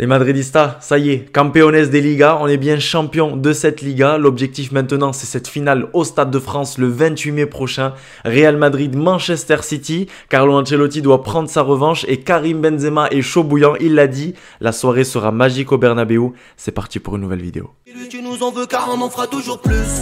Les Madridistas, ça y est, campeones des Ligas, on est bien champion de cette Liga. L'objectif maintenant, c'est cette finale au Stade de France le 28 mai prochain. Real Madrid-Manchester City. Carlo Ancelotti doit prendre sa revanche et Karim Benzema est chaud bouillant, il l'a dit. La soirée sera magique au Bernabéu. C'est parti pour une nouvelle vidéo. Tu nous en veux car on en fera toujours plus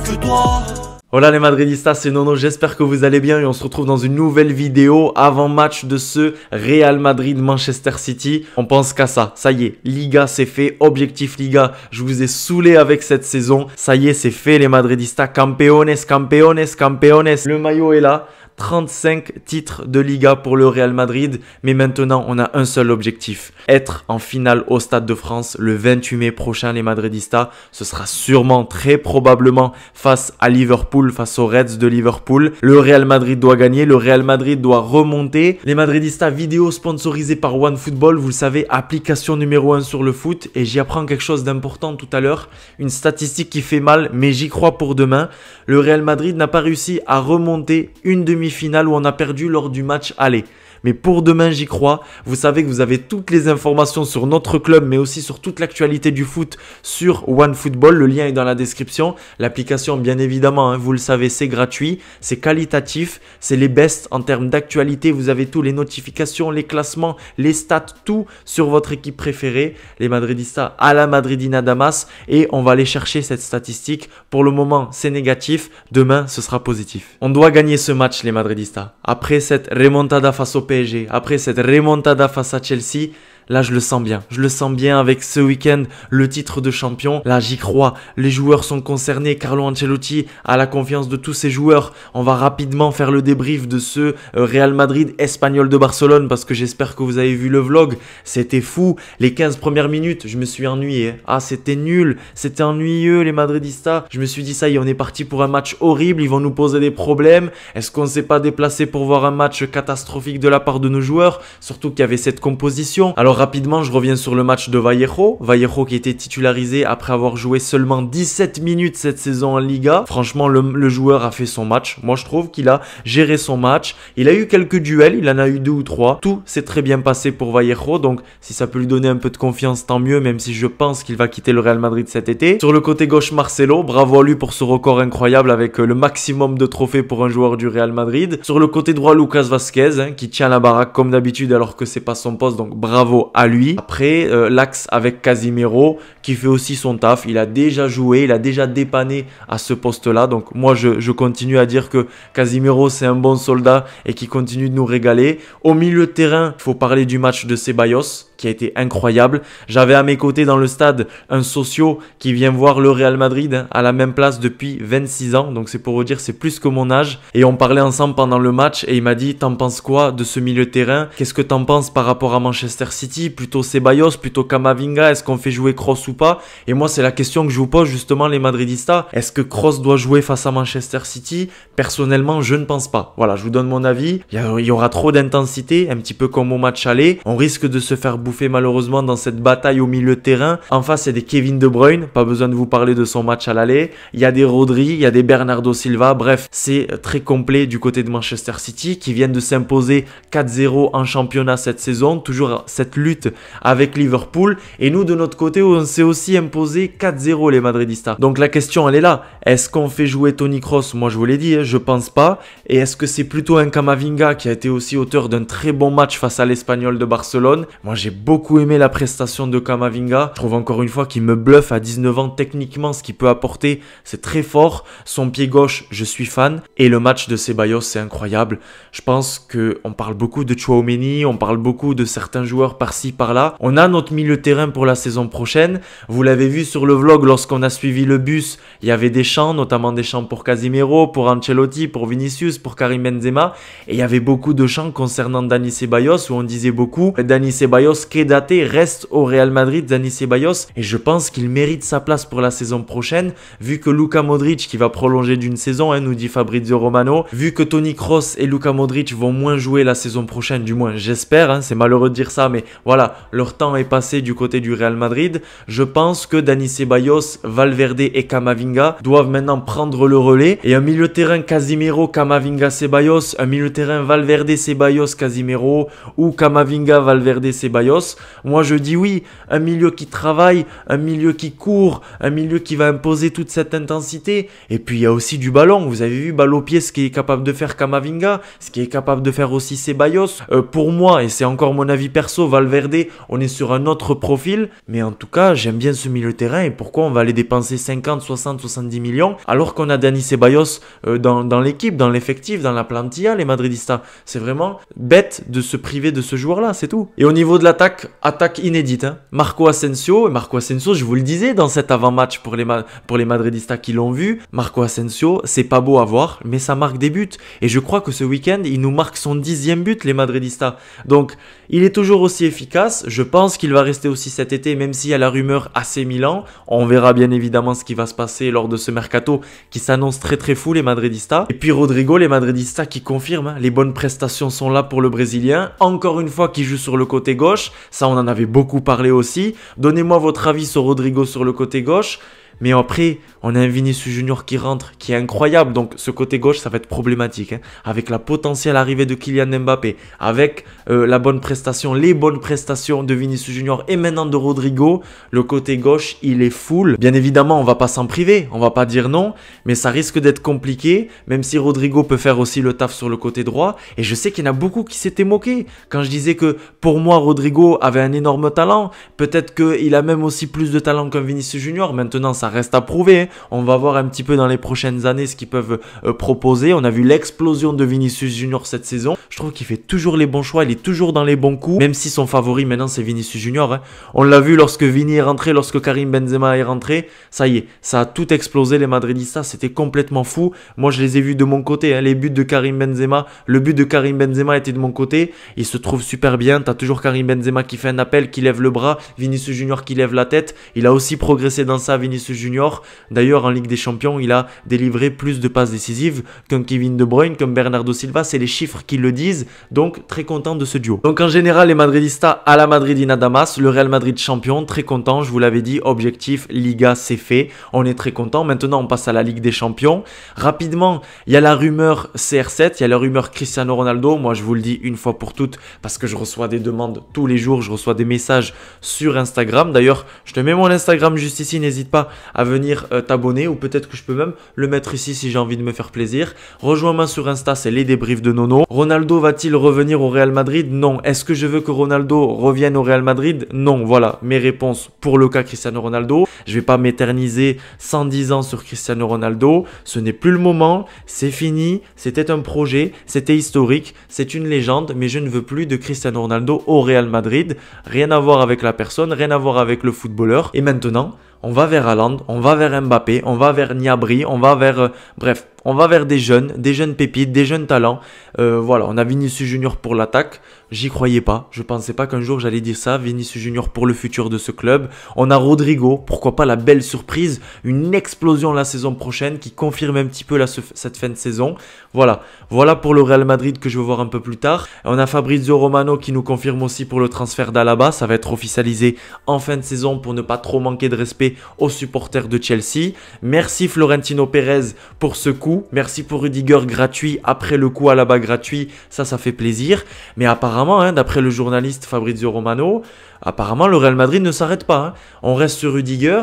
que toi. Hola les Madridistas, c'est Nono, j'espère que vous allez bien et on se retrouve dans une nouvelle vidéo avant match de ce Real Madrid-Manchester City. On pense qu'à ça y est, Liga c'est fait, objectif Liga, je vous ai saoulé avec cette saison. Ça y est, c'est fait les Madridistas, campeones, campeones, campeones. Le maillot est là. 35 titres de Liga pour le Real Madrid, mais maintenant on a un seul objectif, être en finale au Stade de France le 28 mai prochain les Madridistas. Ce sera sûrement, très probablement face à Liverpool, face aux Reds de Liverpool. Le Real Madrid doit gagner, le Real Madrid doit remonter. Les Madridistas, vidéo sponsorisée par OneFootball, vous le savez, application numéro 1 sur le foot, et j'y apprends quelque chose d'important tout à l'heure, une statistique qui fait mal, mais j'y crois pour demain. Le Real Madrid n'a pas réussi à remonter une demi-finale où on a perdu lors du match aller. Mais pour demain, j'y crois. Vous savez que vous avez toutes les informations sur notre club, mais aussi sur toute l'actualité du foot sur OneFootball. Le lien est dans la description. L'application, bien évidemment, hein, vous le savez, c'est gratuit, c'est qualitatif, c'est les best en termes d'actualité. Vous avez tous les notifications, les classements, les stats, tout sur votre équipe préférée. Les Madridistas à la Madridina Damas. Et on va aller chercher cette statistique. Pour le moment, c'est négatif. Demain, ce sera positif. On doit gagner ce match, les Madridistas. Après cette remontada face au PSG, après cette remontada face à Chelsea, là je le sens bien. Je le sens bien avec ce week-end, le titre de champion. Là j'y crois, les joueurs sont concernés. Carlo Ancelotti a la confiance de tous ses joueurs. On va rapidement faire le débrief de ce Real Madrid Espagnol de Barcelone parce que j'espère que vous avez vu le vlog. C'était fou, les 15 premières minutes, je me suis ennuyé. Ah c'était nul, c'était ennuyeux les Madridistas. Je me suis dit ça y est, on est parti pour un match horrible, ils vont nous poser des problèmes. Est-ce qu'on ne s'est pas déplacé pour voir un match catastrophique de la part de nos joueurs? Surtout qu'il y avait cette composition. Alors rapidement, je reviens sur le match de Vallejo. Vallejo qui était titularisé après avoir joué seulement 17 minutes cette saison en Liga. Franchement, le joueur a fait son match. Moi, je trouve qu'il a géré son match. Il a eu quelques duels, il en a eu 2 ou 3. Tout s'est très bien passé pour Vallejo. Donc, si ça peut lui donner un peu de confiance, tant mieux, même si je pense qu'il va quitter le Real Madrid cet été. Sur le côté gauche, Marcelo. Bravo à lui pour ce record incroyable avec le maximum de trophées pour un joueur du Real Madrid. Sur le côté droit, Lucas Vazquez, hein, qui tient la baraque comme d'habitude alors que c'est pas son poste. Donc, bravo à lui. Après, l'axe avec Casemiro qui fait aussi son taf. Il a déjà joué, il a déjà dépanné à ce poste-là. Donc moi, je continue à dire que Casemiro, c'est un bon soldat et qui continue de nous régaler. Au milieu de terrain, il faut parler du match de Ceballos qui a été incroyable. J'avais à mes côtés dans le stade un socio qui vient voir le Real Madrid hein, à la même place depuis 26 ans. Donc c'est pour vous dire, c'est plus que mon âge. Et on parlait ensemble pendant le match et il m'a dit, t'en penses quoi de ce milieu de terrain? Qu'est-ce que t'en penses par rapport à Manchester City? Plutôt Ceballos, plutôt Camavinga? Est-ce qu'on fait jouer Kroos ou pas? Et moi, c'est la question que je vous pose justement les Madridistas. Est-ce que Kroos doit jouer face à Manchester City? Personnellement, je ne pense pas. Voilà, je vous donne mon avis. Il y aura trop d'intensité, un petit peu comme au match aller. On risque de se faire bouffer malheureusement dans cette bataille au milieu de terrain. En face, il y a des Kevin De Bruyne. Pas besoin de vous parler de son match à l'aller. Il y a des Rodri, il y a des Bernardo Silva. Bref, c'est très complet du côté de Manchester City qui viennent de s'imposer 4-0 en championnat cette saison. Toujours cette lutte avec Liverpool. Et nous, de notre côté, on s'est aussi imposé 4-0 les Madridistas. Donc la question, elle est là. Est-ce qu'on fait jouer Toni Kroos? Moi, je vous l'ai dit, hein, je pense pas. Et est-ce que c'est plutôt un Camavinga qui a été aussi auteur d'un très bon match face à l'Espagnol de Barcelone? Moi, j'ai beaucoup aimé la prestation de Camavinga. Je trouve encore une fois qu'il me bluffe à 19 ans techniquement. Ce qu'il peut apporter, c'est très fort. Son pied gauche, je suis fan. Et le match de Ceballos, c'est incroyable. Je pense qu'on parle beaucoup de Tchouaméni, on parle beaucoup de certains joueurs par-ci, par-là. On a notre milieu de terrain pour la saison prochaine. Vous l'avez vu sur le vlog lorsqu'on a suivi le bus. Il y avait des chants, notamment des chants pour Casemiro, pour Ancelotti, pour Vinicius, pour Karim Benzema. Et il y avait beaucoup de chants concernant Dani Ceballos où on disait beaucoup Dani Ceballos, Kedate reste au Real Madrid, Dani Ceballos. Et je pense qu'il mérite sa place pour la saison prochaine vu que Luka Modric qui va prolonger d'une saison, hein, nous dit Fabrizio Romano. Vu que Toni Kroos et Luka Modric vont moins jouer la saison prochaine, du moins j'espère, hein, c'est malheureux de dire ça, mais voilà, leur temps est passé du côté du Real Madrid. Je pense que Dani Ceballos, Valverde et Camavinga doivent maintenant prendre le relais. Et un milieu de terrain Casemiro, Camavinga, Ceballos, un milieu de terrain Valverde, Ceballos, Casemiro ou Camavinga, Valverde, Ceballos. Ceballos. Moi je dis oui, un milieu qui travaille, un milieu qui court, un milieu qui va imposer toute cette intensité. Et puis il y a aussi du ballon. Vous avez vu balle au pied, ce qui est capable de faire Camavinga, ce qui est capable de faire aussi Ceballos. Pour moi, et c'est encore mon avis perso, Valverde, on est sur un autre profil. Mais en tout cas, j'aime bien ce milieu de terrain. Et pourquoi on va aller dépenser 50, 60, 70 millions alors qu'on a Dani Ceballos dans l'équipe, dans l'effectif, dans la plantilla, les Madridistas. C'est vraiment bête de se priver de ce joueur-là, c'est tout. Et au niveau de l'attaque, attaque inédite. Hein. Marco Asensio, je vous le disais dans cet avant-match pour les Madridistas qui l'ont vu, Marco Asensio, c'est pas beau à voir, mais ça marque des buts. Et je crois que ce week-end, il nous marque son 10e but, les Madridistas. Donc, il est toujours aussi efficace. Je pense qu'il va rester aussi cet été, même s'il y a la rumeur AC Milan. On verra bien évidemment ce qui va se passer lors de ce mercato qui s'annonce très très fou, les Madridistas. Et puis Rodrigo, les Madridistas qui confirment, hein, les bonnes prestations sont là pour le Brésilien. Encore une fois, qui joue sur le côté gauche. Ça, on en avait beaucoup parlé aussi. Donnez-moi votre avis sur Rodrigo sur le côté gauche. Mais après, on a un Vinicius Junior qui rentre, qui est incroyable. Donc ce côté gauche, ça va être problématique. Hein, avec la potentielle arrivée de Kylian Mbappé, avec la bonne prestation, les bonnes prestations de Vinicius Junior et maintenant de Rodrigo, le côté gauche, il est full. Bien évidemment, on va pas s'en priver, on va pas dire non, mais ça risque d'être compliqué, même si Rodrigo peut faire aussi le taf sur le côté droit. Et je sais qu'il y en a beaucoup qui s'étaient moqués quand je disais que pour moi, Rodrigo avait un énorme talent. Peut-être qu'il a même aussi plus de talent qu'un Vinicius Junior. Maintenant, ça reste à prouver. Hein. On va voir un petit peu dans les prochaines années ce qu'ils peuvent proposer. On a vu l'explosion de Vinicius Junior cette saison. Je trouve qu'il fait toujours les bons choix. Il est toujours dans les bons coups. Même si son favori maintenant c'est Vinicius Junior. Hein. On l'a vu lorsque Vini est rentré, lorsque Karim Benzema est rentré. Ça y est, ça a tout explosé les Madridistas. C'était complètement fou. Moi je les ai vus de mon côté. Hein. Les buts de Karim Benzema. Le but de Karim Benzema était de mon côté. Il se trouve super bien. T'as toujours Karim Benzema qui fait un appel, qui lève le bras. Vinicius Junior qui lève la tête. Il a aussi progressé dans ça, Vinicius Junior. D'ailleurs, en Ligue des Champions, il a délivré plus de passes décisives qu'un Kevin De Bruyne, qu'un Bernardo Silva. C'est les chiffres qui le disent. Donc, très content de ce duo. Donc, en général, les Madridistas à la Madridina Damas, le Real Madrid champion, très content. Je vous l'avais dit, objectif, Liga, c'est fait. On est très content. Maintenant, on passe à la Ligue des Champions. Rapidement, il y a la rumeur CR7, il y a la rumeur Cristiano Ronaldo. Moi, je vous le dis une fois pour toutes parce que je reçois des demandes tous les jours. Je reçois des messages sur Instagram. D'ailleurs, je te mets mon Instagram juste ici. N'hésite pas à venir t'abonner ou peut-être que je peux même le mettre ici si j'ai envie de me faire plaisir. Rejoins-moi sur Insta, c'est les débriefs de Nono. Ronaldo va-t-il revenir au Real Madrid? Non. Est-ce que je veux que Ronaldo revienne au Real Madrid? Non. Voilà mes réponses pour le cas Cristiano Ronaldo. Je vais pas m'éterniser 110 ans sur Cristiano Ronaldo. Ce n'est plus le moment. C'est fini. C'était un projet. C'était historique. C'est une légende. Mais je ne veux plus de Cristiano Ronaldo au Real Madrid. Rien à voir avec la personne. Rien à voir avec le footballeur. Et maintenant, on va vers Haaland, on va vers Mbappé, on va vers Gnabry, on va vers... bref, on va vers des jeunes pépites, des jeunes talents. Voilà, on a Vinicius Junior pour l'attaque. J'y croyais pas. Je pensais pas qu'un jour j'allais dire ça. Vinicius Junior pour le futur de ce club. On a Rodrigo. Pourquoi pas la belle surprise. Une explosion la saison prochaine qui confirme un petit peu cette fin de saison. Voilà. Voilà pour le Real Madrid que je veux voir un peu plus tard. On a Fabrizio Romano qui nous confirme aussi pour le transfert d'Alaba. Ça va être officialisé en fin de saison pour ne pas trop manquer de respect aux supporters de Chelsea. Merci Florentino Pérez pour ce coup. Merci pour Rudiger gratuit après le coup Alaba gratuit. Ça fait plaisir. Mais apparemment, hein, d'après le journaliste Fabrizio Romano, apparemment le Real Madrid ne s'arrête pas. Hein. On reste sur Rudiger.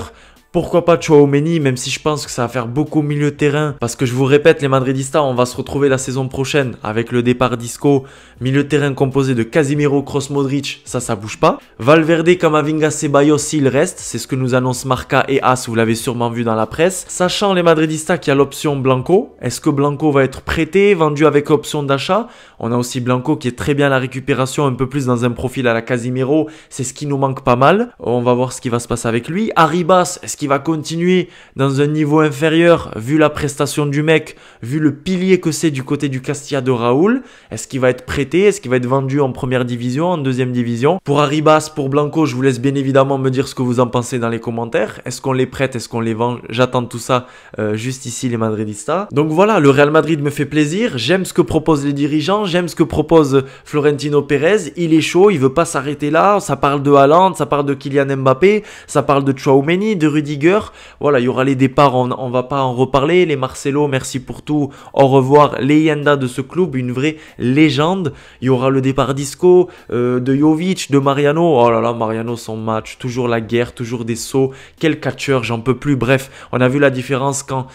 Pourquoi pas Tchouaméni, même si je pense que ça va faire beaucoup milieu de terrain. Parce que je vous répète, les Madridistas, on va se retrouver la saison prochaine avec le départ d'Isco. Milieu de terrain composé de Casemiro, Kroos, Modric, ça bouge pas. Valverde, Camavinga, Ceballos, s'il reste. C'est ce que nous annoncent Marca et As, vous l'avez sûrement vu dans la presse. Sachant les Madridistas qu'il y a l'option Blanco. Est-ce que Blanco va être prêté, vendu avec option d'achat? On a aussi Blanco qui est très bien à la récupération, un peu plus dans un profil à la Casemiro. C'est ce qui nous manque pas mal. On va voir ce qui va se passer avec lui. Arribas, est-ce qu'il va continuer dans un niveau inférieur vu la prestation du mec, vu le pilier que c'est du côté du Castilla de Raúl? Est-ce qu'il va être prêté? Est-ce qu'il va être vendu en première division, en deuxième division? Pour Arribas, pour Blanco, je vous laisse bien évidemment me dire ce que vous en pensez dans les commentaires. Est-ce qu'on les prête? Est-ce qu'on les vend? J'attends tout ça juste ici les Madridistas. Donc voilà, le Real Madrid me fait plaisir. J'aime ce que proposent les dirigeants. j'aime ce que propose Florentino Pérez, il est chaud, il veut pas s'arrêter là, ça parle de Haaland, ça parle de Kylian Mbappé, ça parle de Tchouaméni, de Rudiger, voilà, il y aura les départs, on va pas en reparler, les Marcelo, merci pour tout, au revoir, leyenda de ce club, une vraie légende, il y aura le départ d'Isco, de Jovic, de Mariano, oh là là, Mariano son match, toujours la guerre, toujours des sauts, quel catcheur, j'en peux plus, bref, on a vu la différence quand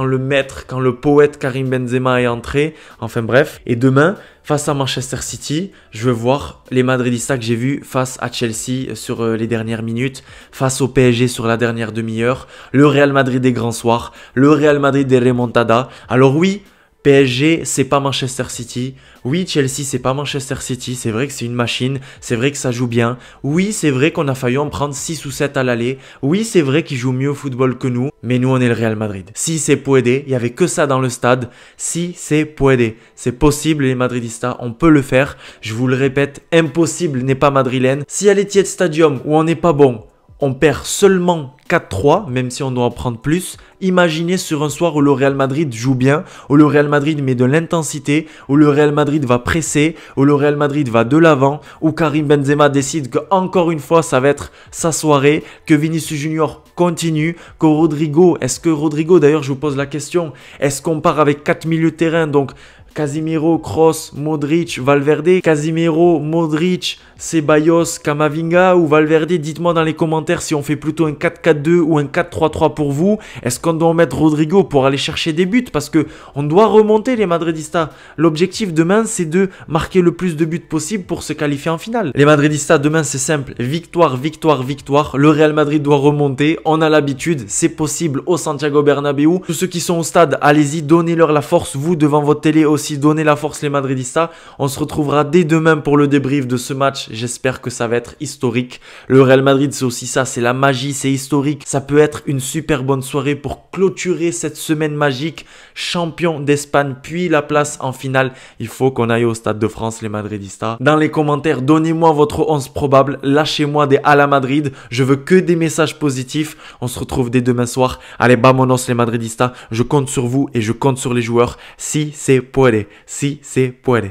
le maître, quand le poète Karim Benzema est entré, enfin bref. Et demain, face à Manchester City, je veux voir les Madridistas que j'ai vus face à Chelsea sur les dernières minutes, face au PSG sur la dernière demi-heure, le Real Madrid des grands soirs, le Real Madrid des remontadas. Alors oui, PSG, c'est pas Manchester City. Oui, Chelsea, c'est pas Manchester City. C'est vrai que c'est une machine. C'est vrai que ça joue bien. Oui, c'est vrai qu'on a failli en prendre 6 ou 7 à l'aller. Oui, c'est vrai qu'ils jouent mieux au football que nous. Mais nous, on est le Real Madrid. Si c'est Puede, il y avait que ça dans le stade. Si c'est Puede, c'est possible les Madridistas. On peut le faire. Je vous le répète, impossible n'est pas madrilène. Si à l'Etihad Stadium où on n'est pas bon, on perd seulement 4-3, même si on doit en prendre plus. Imaginez sur un soir où le Real Madrid joue bien, où le Real Madrid met de l'intensité, où le Real Madrid va presser, où le Real Madrid va de l'avant, où Karim Benzema décide que encore une fois ça va être sa soirée, que Vinicius Junior continue, que Rodrigo, est-ce que Rodrigo, d'ailleurs je vous pose la question, est-ce qu'on part avec 4 milieux de terrain, donc Casemiro, Kroos, Modric, Valverde, Casemiro, Modric, Ceballos, Camavinga ou Valverde, dites-moi dans les commentaires si on fait plutôt un 4-4-2 ou un 4-3-3 pour vous. Est-ce qu'on doit mettre Rodrigo pour aller chercher des buts? Parce que on doit remonter les Madridistas. L'objectif demain, c'est de marquer le plus de buts possible pour se qualifier en finale. Les Madridistas, demain, c'est simple. Victoire, victoire, victoire. Le Real Madrid doit remonter. On a l'habitude. C'est possible au Santiago Bernabéu. Tous ceux qui sont au stade, allez-y, donnez-leur la force. Vous, devant votre télé aussi, donnez la force les Madridistas. On se retrouvera dès demain pour le débrief de ce match. J'espère que ça va être historique. Le Real Madrid, c'est aussi ça. C'est la magie, c'est historique. Ça peut être une super bonne soirée pour clôturer cette semaine magique. Champion d'Espagne, puis la place en finale. Il faut qu'on aille au Stade de France, les Madridistas. Dans les commentaires, donnez-moi votre 11 probable. Lâchez-moi des à la Madrid. Je veux que des messages positifs. On se retrouve dès demain soir. Allez, vamonos les Madridistas. Je compte sur vous et je compte sur les joueurs. Si c'est puede. Si c'est puede.